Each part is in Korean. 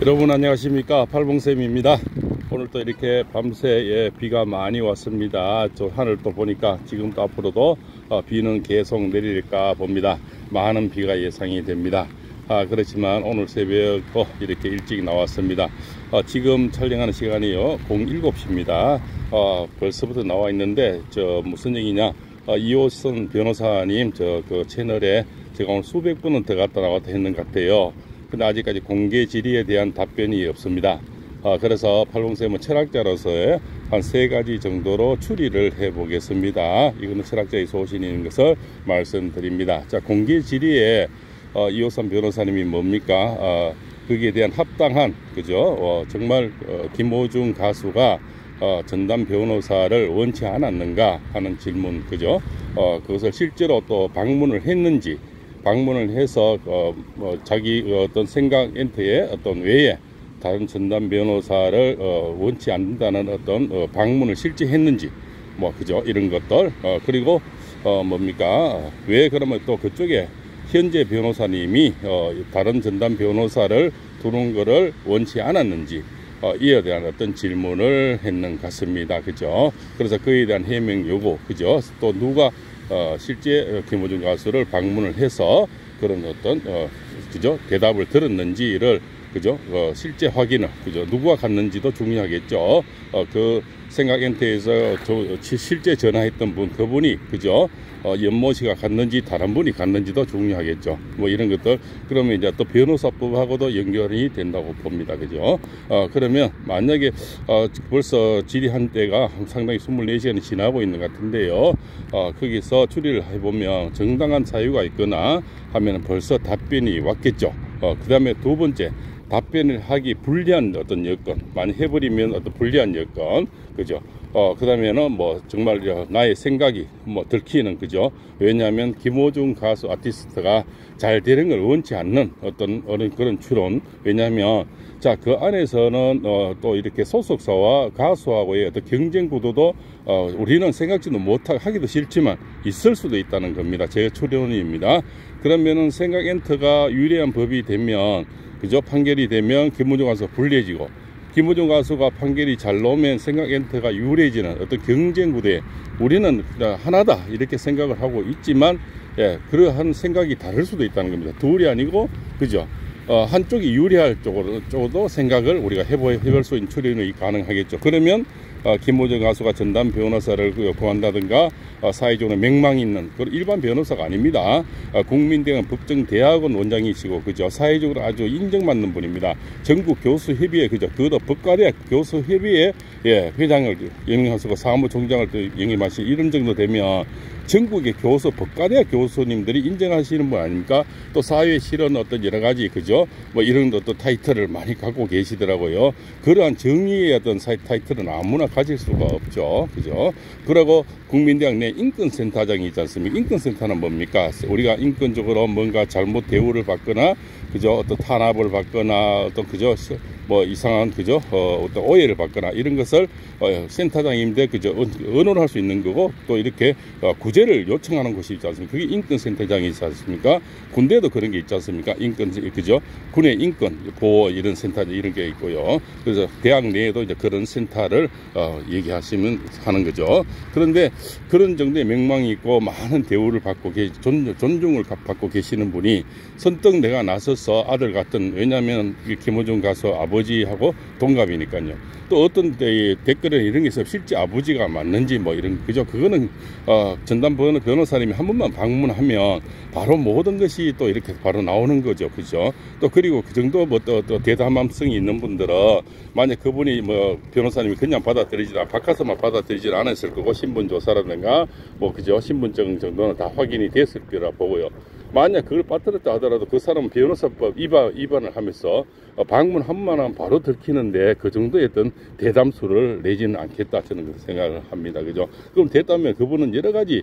여러분 안녕하십니까, 팔봉쌤입니다. 오늘 또 이렇게 밤새 비가 많이 왔습니다. 저 하늘 또 보니까 지금도 앞으로도 비는 계속 내릴까 봅니다. 많은 비가 예상이 됩니다. 그렇지만 오늘 새벽 이렇게 일찍 나왔습니다. 지금 촬영하는 시간이요 07시입니다. 벌써부터 나와 있는데 무슨 얘기냐, 이호선 변호사님 그 채널에 제가 오늘 수백 분은 들어갔다 나왔다 했는 것 같아요. 근데 아직까지 공개 질의에 대한 답변이 없습니다. 그래서 팔봉쌤은 철학자로서 한 3가지 정도로 추리를 해 보겠습니다. 이거는 철학자의 소신인 것을 말씀드립니다. 자, 공개 질의에 이호선 변호사님이 뭡니까? 거기에 대한 합당한, 그죠? 정말 김호중 가수가 전담 변호사를 원치 않았는가 하는 질문, 그죠? 그것을 실제로 또 방문을 했는지, 방문을 해서 자기 어떤 생각 엔터의 어떤 외에 다른 전담 변호사를 원치 않는다는 어떤 방문을 실제 했는지, 그죠? 이런 것들. 그리고 뭡니까? 왜 그러면 또 그쪽에 현재 변호사님이 다른 전담 변호사를 두는 것을 원치 않았는지, 이에 대한 어떤 질문을 했는 것 같습니다. 그죠? 그래서 그에 대한 해명 요구, 그죠? 또 누가 실제 김호중 가수를 방문을 해서 그런 어떤 그죠? 대답을 들었는지를, 그죠? 실제 확인을, 그죠? 누가 갔는지도 중요하겠죠. 그 생각 엔터에서 실제 전화했던 분, 그분이, 그죠? 연모 씨가 갔는지 다른 분이 갔는지도 중요하겠죠. 이런 것들. 그러면 이제 또 변호사법하고도 연결이 된다고 봅니다. 그죠? 그러면 만약에 벌써 질의한 때가 상당히 24시간이 지나고 있는 것 같은데요. 거기서 추리를 해보면 정당한 사유가 있거나 하면 벌써 답변이 왔겠죠. 그 다음에 두 번째, 답변을 하기 불리한 어떤 여건, 많이 해버리면 어떤 불리한 여건, 그죠? 그 다음에는 정말 나의 생각이 들키는, 그죠? 왜냐하면 김호중 가수 아티스트가 잘 되는 걸 원치 않는 어떤 그런 추론. 왜냐하면 자, 그 안에서는 또 이렇게 소속사와 가수하고의 어떤 경쟁 구도도 우리는 생각지도 못하기도 싫지만 있을 수도 있다는 겁니다. 제 추론입니다. 그러면은 생각 엔터가 유리한 법이 되면, 그죠? 판결이 되면 김호중 가수가 불리해지고, 김호중 가수가 판결이 잘 나오면 생각 엔터가 유리해지는 어떤 경쟁 구도에 우리는 하나다 이렇게 생각을 하고 있지만, 그러한 생각이 다를 수도 있다는 겁니다. 둘이 아니고, 그죠? 한쪽이 유리할 쪽으로도 생각을 우리가 해볼 수 있는 추론이 가능하겠죠. 그러면 김호중 가수가 전담 변호사를 구한다든가 사회적으로 맹망이 있는 그런 일반 변호사가 아닙니다. 국민대학원 법정대학원 원장이시고, 그죠? 사회적으로 아주 인정받는 분입니다. 전국교수협의회, 그죠? 그것도 법과대학 교수협의회 회장을 영임하시고 사무총장을 영임하시, 이런 정도 되면 전국의 교수, 법과대학 교수님들이 인정하시는 분 아닙니까? 또 사회에 실은 어떤 여러 가지, 그죠? 이런 어떤 타이틀을 많이 갖고 계시더라고요. 그러한 정의의 어떤 타이틀은 아무나 가질 수가 없죠. 그죠? 그리고 국민대학 내 인권센터장이 있지 않습니까? 인권센터는 뭡니까? 우리가 인권적으로 뭔가 잘못 대우를 받거나, 그죠? 어떤 탄압을 받거나, 어떤, 그죠? 이상한, 그죠? 어떤 오해를 받거나, 이런 것을 센터장인데, 그죠? 언어를 할 수 있는 거고, 또 이렇게 구제를 요청하는 곳이 있지 않습니까? 그게 인권센터장이 있지 않습니까? 군대도 그런 게 있지 않습니까? 그죠? 군의 인권 보호 이런 센터 이런 게 있고요. 그래서 대학 내에도 이제 그런 센터를 얘기하시면 하는 거죠. 그런데 그런 정도의 명망이 있고 많은 대우를 받고 존중을 받고 계시는 분이 선뜻 내가 나서서 아들 같은, 왜냐하면 김호중 가수 아버지하고 동갑이니까요. 또 어떤 댓글에 이런 게 있어요. 실제 아버지가 맞는지 이런, 그죠? 그거는 전담 변호사님이 한 번만 방문하면 바로 모든 것이 또 이렇게 바로 나오는 거죠. 그죠? 또 그리고 그 정도 또 대담함성이 있는 분들은 만약 그분이 변호사님이 그냥 바꿔서만 받아들이질 않았을 거고, 신분조사라든가 그죠? 신분증 정도는 다 확인이 됐을 거라 보고요. 만약 그걸 빠뜨렸다 하더라도 그 사람은 변호사법 위반을 하면서 방문 한 번만 하면 바로 들키는데 그 정도의 어떤 대담수를 내지는 않겠다, 저는 그렇게 생각을 합니다. 그죠? 그럼 됐다면 그분은 여러 가지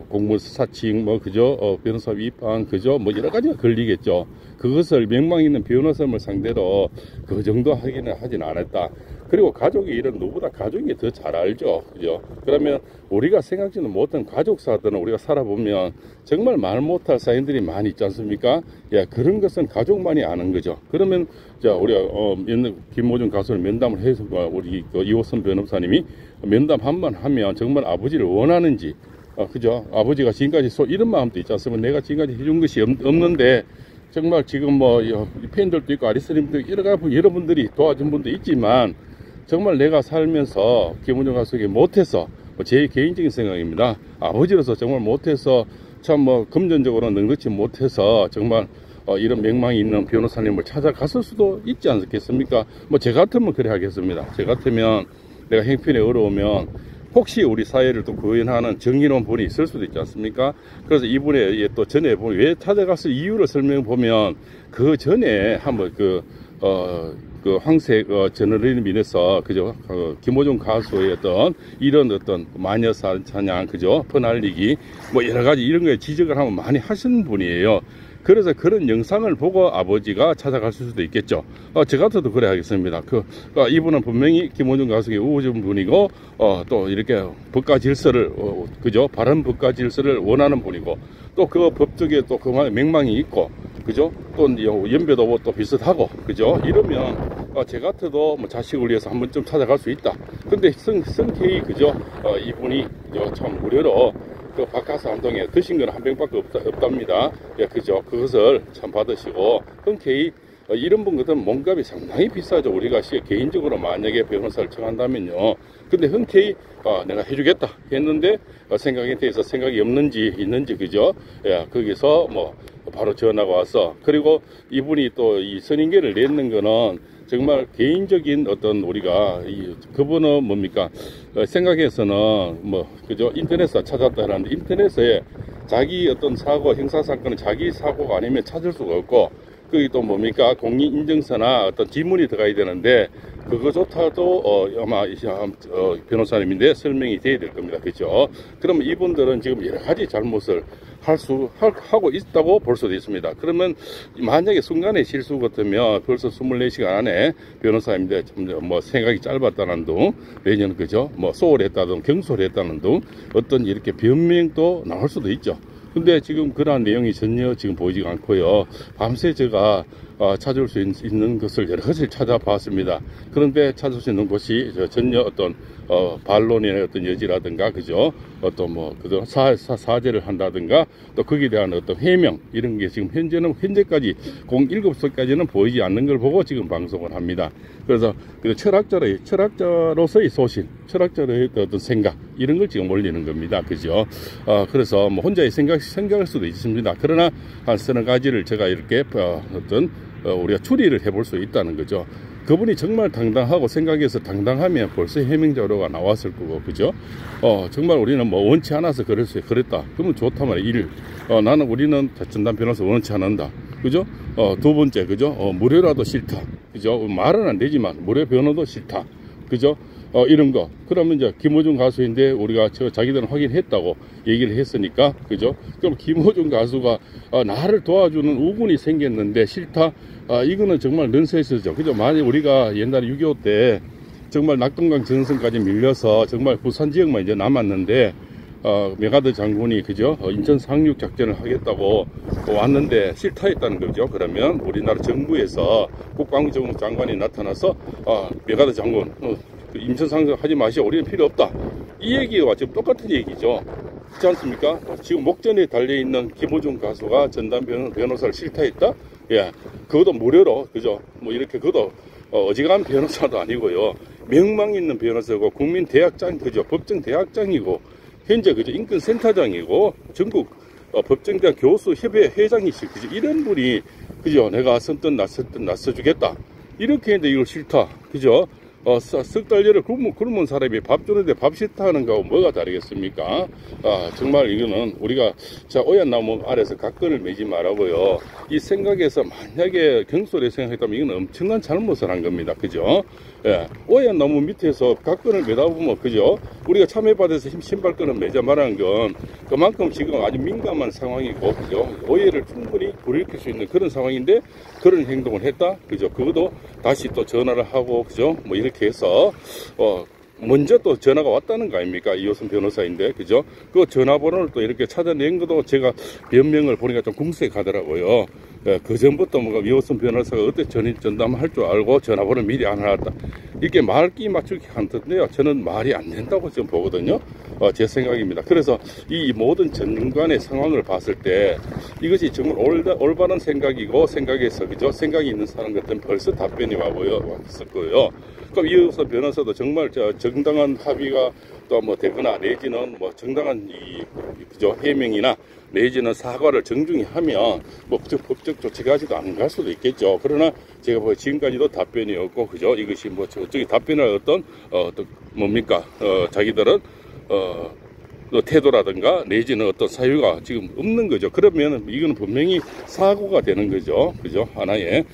공무사칭 그죠? 변호사 위반, 그죠? 여러 가지가 걸리겠죠. 그것을 명망 있는 변호사를 상대로 그 정도 하지는 않았다. 그리고 가족이 이런 누구보다 가족이 더 잘 알죠. 그죠? 그러면 우리가 생각지는 못한 가족사들은 우리가 살아보면 정말 말 못할 사연들이 많이 있지 않습니까? 예, 그런 것은 가족만이 아는 거죠. 그러면 자, 우리가 김모준 가수를 면담을 해서 우리 이호선 변호사님이 면담 한 번 하면 정말 아버지를 원하는지, 그죠? 아버지가 지금까지 이런 마음도 있지 않습니까? 내가 지금까지 해준 것이 없는데 정말 지금 뭐 팬들도 있고 아리스님도 여러분들이 도와준 분도 있지만 정말 내가 살면서 김모준 가수에게 못해서 제 개인적인 생각입니다. 아버지로서 정말 못해서 참 뭐 금전적으로 넉넉지 못해서 정말 이런 맹망이 있는 변호사님을 찾아갔을 수도 있지 않겠습니까? 뭐 제 같으면 그래 하겠습니다. 제 같으면 내가 형편이 어려우면 혹시 우리 사회를 또 구현하는 정의로운 분이 있을 수도 있지 않습니까? 그래서 이분의 또 전에 왜 찾아갔을 이유를 설명해 보면 그 전에 한번 그 황색 저널리즘 인해서 그죠? 김호중 가수의 이런 마녀 사냥 그죠? 퍼날리기 뭐 여러 가지 이런 거에 지적을 하면 많이 하시는 분이에요. 그래서 그런 영상을 보고 아버지가 찾아갔을 수도 있겠죠. 저 같아도 그래 하겠습니다. 이분은 분명히 김호중 가수의 우호적 분이고, 또 이렇게 법과 질서를, 그죠? 바른 법과 질서를 원하는 분이고, 또 그 법적에 또 그만의 맹망이 있고, 그죠? 또 연배도 또 비슷하고, 그죠? 이러면, 제 같아도 뭐 자식을 위해서 한 번쯤 찾아갈 수 있다. 근데 성케이, 그죠? 이분이, 참 무료로, 그 바카스 한 통에 드신 건 한 병밖에 없답니다. 예, 그죠? 그것을 참 받으시고, 흔쾌히, 이런 분 같은 몸값이 상당히 비싸죠. 우리가 개인적으로 만약에 변호사를 청한다면요. 근데 흔쾌히, 내가 해주겠다 했는데, 생각에 대해서 생각이 없는지, 있는지, 그죠? 예, 거기서 뭐, 바로 전화가 와서, 그리고 이분이 또 이 선인계를 냈는 거는, 정말 개인적인 우리가 그분은 뭡니까 생각에서는 뭐 그죠 인터넷에서 찾았다라는데 인터넷에 자기 사고 형사사건은 자기 사고가 아니면 찾을 수가 없고 거기 또 뭡니까 공인인증서나 지문이 들어가야 되는데 그거조차도 아마 변호사님인데 설명이 돼야 될 겁니다. 그죠? 그러면 이분들은 지금 여러 가지 잘못을 하고 있다고 볼 수도 있습니다. 그러면 만약에 순간의 실수 같으면 벌써 24시간 안에 변호사님인데 뭐 생각이 짧았다는 등 내년 그죠? 뭐 소홀했다든 경솔했다는 등 어떤 이렇게 변명도 나올 수도 있죠. 근데 지금 그러한 내용이 전혀 지금 보이지가 않고요. 밤새 제가 찾을 수 있는 것을 여러 가지를 찾아봤습니다. 그런데 찾을 수 있는 곳이 전혀 반론의 여지라든가, 그죠? 사죄를 한다든가, 또 거기에 대한 해명, 이런 게 지금 현재까지 07시까지는 보이지 않는 걸 보고 지금 방송을 합니다. 그래서 철학자로서의 소신, 철학자로의 생각, 이런 걸 지금 올리는 겁니다. 그죠? 그래서 뭐 혼자의 생각할 수도 있습니다. 그러나 한 서너 가지를 제가 이렇게 우리가 추리를 해볼 수 있다는 거죠. 그분이 정말 당당하고 생각해서 당당하면 벌써 해명 자료가 나왔을 거고, 그죠? 정말 우리는 뭐 원치 않아서 그랬다. 그러면 좋단 말이에요. 우리는 전담 변호사 원치 않는다. 그죠? 두 번째, 그죠? 무료라도 싫다. 그죠? 말은 안 되지만, 무료 변호도 싫다. 그죠? 이런 거. 그러면 이제 김호중 가수인데 우리가 자기들은 확인했다고 얘기를 했으니까, 그죠? 그럼 김호중 가수가 나를 도와주는 우군이 생겼는데 싫다? 이거는 정말 넌센스죠. 그죠? 만약 우리가 옛날에 6.25 때 정말 낙동강 전선까지 밀려서 정말 부산 지역만 이제 남았는데, 메가드 장군이, 그죠? 인천 상륙 작전을 하겠다고 왔는데 싫다 했다는 거죠. 그러면 우리나라 정부에서 국방부 장관이 나타나서, 메가드 장군, 인천 상륙 하지 마시오. 우리는 필요 없다. 이 얘기와 지금 똑같은 얘기죠. 그렇지 않습니까? 지금 목전에 달려있는 김호중 가수가 전담 변호사를 싫다 했다? 예. 그것도 무료로, 그죠? 뭐 이렇게 그것도 어지간한 변호사도 아니고요. 명망 있는 변호사고 국민대학장, 그죠? 법정대학장이고 현재 그죠? 인권센터장이고 전국 법정대학 교수협회 회장이시, 그죠? 이런 분이, 그죠? 내가 선뜻 나서주겠다. 이렇게 했는데 이걸 싫다. 그죠? 석 달째를 굶은 사람이 밥 주는데 밥 싫다 하는 거하고 뭐가 다르겠습니까? 정말 이거는 우리가, 오얏나무 아래서 각건을 매지 말라고요. 이 생각에서 만약에 경솔에 생각했다면 이건 엄청난 잘못을 한 겁니다. 그죠? 예. 오얏나무 밑에서 각건을 매다 보면, 그죠? 우리가 참외밭에서 신발끈을 매자 말하는 건 그만큼 지금 아주 민감한 상황이고, 그죠? 오해를 충분히 불일으킬 수 있는 그런 상황인데 그런 행동을 했다. 그죠? 그것도 다시 또 전화를 하고, 그죠? 뭐 이렇게 이렇게 해서 먼저 또 전화가 왔다는 거 아닙니까? 이호선 변호사인데, 그죠? 그 전화번호를 또 이렇게 찾아낸 것도 제가 변명을 보니까 좀 궁색하더라고요. 그 전부터 뭔가 이호선 변호사가 어떻게 전담을 할 줄 알고 전화번호를 미리 안 해놨다. 이렇게 말기 맞추기 한던데요. 저는 말이 안 된다고 지금 보거든요. 제 생각입니다. 그래서 이 모든 전문간의 상황을 봤을 때 이것이 정말 올바른 생각이고 생각에서, 그죠? 생각이 있는 사람 같으면 벌써 답변이 왔을 거예요. 그럼 이호선 변호사도 정말 정당한 합의가 또 뭐 되거나 내지는 뭐 정당한 그죠? 해명이나 내지는 사과를 정중히 하면 뭐 법적 조치까지도 안 갈 수도 있겠죠. 그러나 제가 뭐 지금까지도 답변이 없고, 그죠? 이것이 뭐 저쪽에 답변할 어떤 뭡니까? 자기들은 태도라든가 내지는 어떤 사유가 지금 없는 거죠. 그러면 이거는 분명히 사고가 되는 거죠. 그죠? 하나의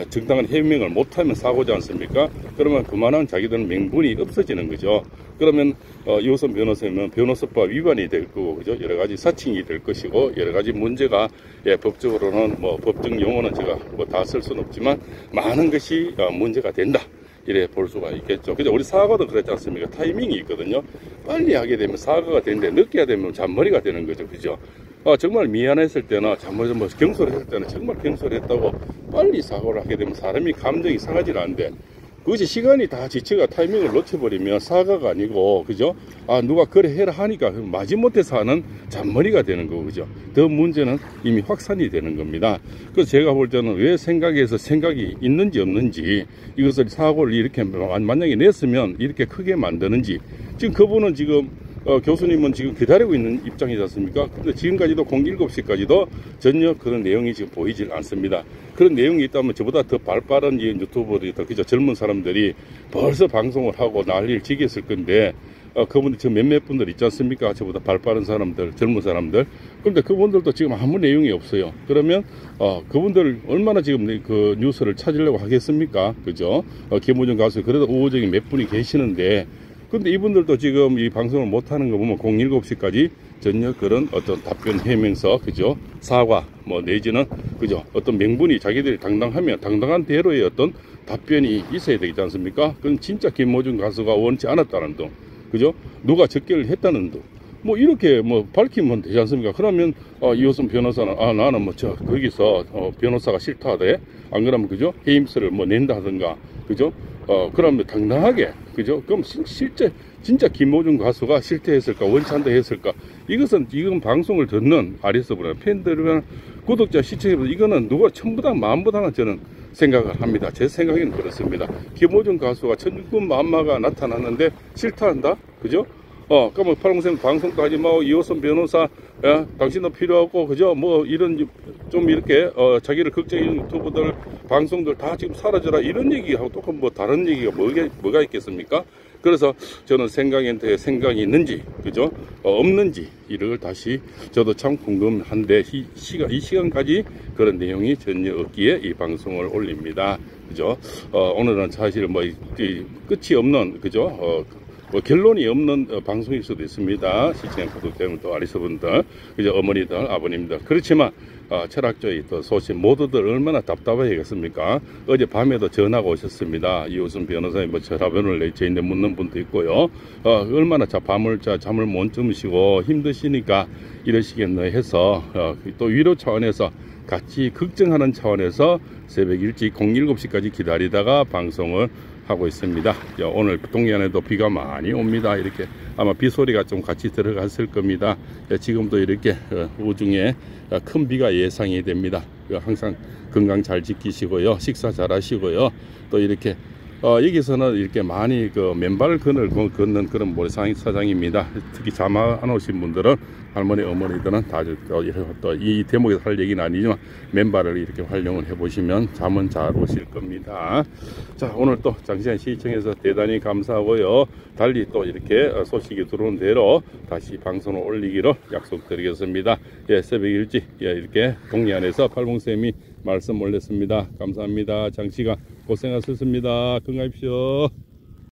정당한 해명을 못하면 사고지 않습니까? 그러면 그만한 자기들은 명분이 없어지는 거죠. 그러면 이호선 변호사는 변호사법 위반이 될 거고, 그죠? 여러 가지 사칭이 될 것이고, 여러 가지 문제가 법적으로는 뭐 법적 용어는 제가 뭐 다 쓸 수는 없지만 많은 것이 문제가 된다. 이래 볼 수가 있겠죠. 그죠? 우리 사과도 그렇지 않습니까? 타이밍이 있거든요. 빨리 하게 되면 사과가 되는데 늦게 하게 되면 잔머리가 되는 거죠. 그죠? 정말 미안했을 때나 잘못 경솔했을 때는 정말 경솔했다고 빨리 사과를 하게 되면 사람이 감정이 상하지 않는데, 그것이 시간이 다 지쳐가 타이밍을 놓쳐버리면 사과가 아니고, 그죠? 누가 그래 해라 하니까 마지못해서 하는 잔머리가 되는 거고, 그죠? 더 문제는 이미 확산이 되는 겁니다. 그래서 제가 볼 때는 왜 생각에서 생각이 있는지 없는지, 이것을 사고를 이렇게 만약에 냈으면 이렇게 크게 만드는지, 지금 그분은 지금 교수님은 지금 기다리고 있는 입장이지 않습니까? 근데 지금까지도 07시까지도 전혀 그런 내용이 지금 보이질 않습니다. 그런 내용이 있다면 저보다 더 발빠른 유튜버들이 더, 그죠? 젊은 사람들이 벌써 방송을 하고 난리를 지겠을 건데, 그분들 지금 몇몇 분들 있지 않습니까? 저보다 발빠른 사람들, 젊은 사람들. 그런데 그분들도 지금 아무 내용이 없어요. 그러면 그분들 얼마나 지금 그 뉴스를 찾으려고 하겠습니까? 그죠? 김호중 가수 그래도 우호적인 몇 분이 계시는데, 근데 이분들도 지금 이 방송을 못하는 거 보면 07시까지 전혀 그런 어떤 답변 해명서, 그죠? 사과, 뭐 내지는, 그죠? 어떤 명분이 자기들이 당당하면 당당한 대로의 어떤 답변이 있어야 되지 않습니까? 그건 진짜 김호중 가수가 원치 않았다는 등, 그죠? 누가 적개를 했다는 등, 뭐 이렇게 뭐 밝히면 되지 않습니까? 그러면 이호선 변호사는 나는 뭐 거기서 변호사가 싫다대, 안 그러면, 그죠? 해임서를 뭐 낸다 하든가, 그죠? 그러면 당당하게, 그죠? 그럼 실제 진짜 김호중 가수가 실태했을까, 원치 않다 했을까? 이건 방송을 듣는 아리스브나 팬들이나 구독자, 시청자들, 이거는 누가 전부다 마음보다는 저는 생각을 합니다. 제 생각에는 그렇습니다. 김호중 가수가 천군 만마가 나타났는데 싫다한다, 그죠? 그러면 팔공생 방송도 하지 마고 이호선 변호사, 당신도 필요하고, 그죠? 뭐 이런 좀 이렇게 자기를 걱정하는 유튜버들 방송들 다 지금 사라져라, 이런 얘기하고 또 뭐 다른 얘기가 뭐가 있겠습니까? 그래서 저는 생각이 있는지, 그죠? 없는지, 이를 다시 저도 참 궁금한데, 이 시간까지 그런 내용이 전혀 없기에 이 방송을 올립니다. 그죠? 오늘은 사실 뭐 끝이 없는, 그죠? 뭐 결론이 없는 방송일 수도 있습니다. 시청자 구독자분들, 또 아리스분들, 그죠? 어머니들, 아버님들. 그렇지만 철학적인 또 소신 모두들 얼마나 답답하겠습니까? 어제 밤에도 전화가 오셨습니다. 이호선 변호사님 뭐 전화번호를 내제 있는데 묻는 분도 있고요. 얼마나 잠을 못 주무시고 힘드시니까 이러시겠노 해서 또 위로 차원에서 같이 걱정하는 차원에서 새벽 일찍 07시까지 기다리다가 방송을 하고 있습니다. 오늘 동해안에도 비가 많이 옵니다. 이렇게 아마 빗소리가 좀 같이 들어갔을 겁니다. 지금도 이렇게 우중에 큰 비가 예상이 됩니다. 항상 건강 잘 지키시고요. 식사 잘 하시고요. 또 이렇게 여기서는 이렇게 많이 맨발 걷는 그런 모래사장입니다. 특히 잠 안 오신 분들은, 할머니, 어머니들은 다 또 이 대목에서 할 얘기는 아니지만 맨발을 이렇게 활용을 해보시면 잠은 잘 오실 겁니다. 자, 오늘 또 장시간 시청해서 대단히 감사하고요. 달리 또 이렇게 소식이 들어온 대로 다시 방송을 올리기로 약속드리겠습니다. 새벽 일찍 이렇게 동해안에서 팔봉쌤이 말씀 올렸습니다. 감사합니다. 장시간 고생하셨습니다. 건강하십시오.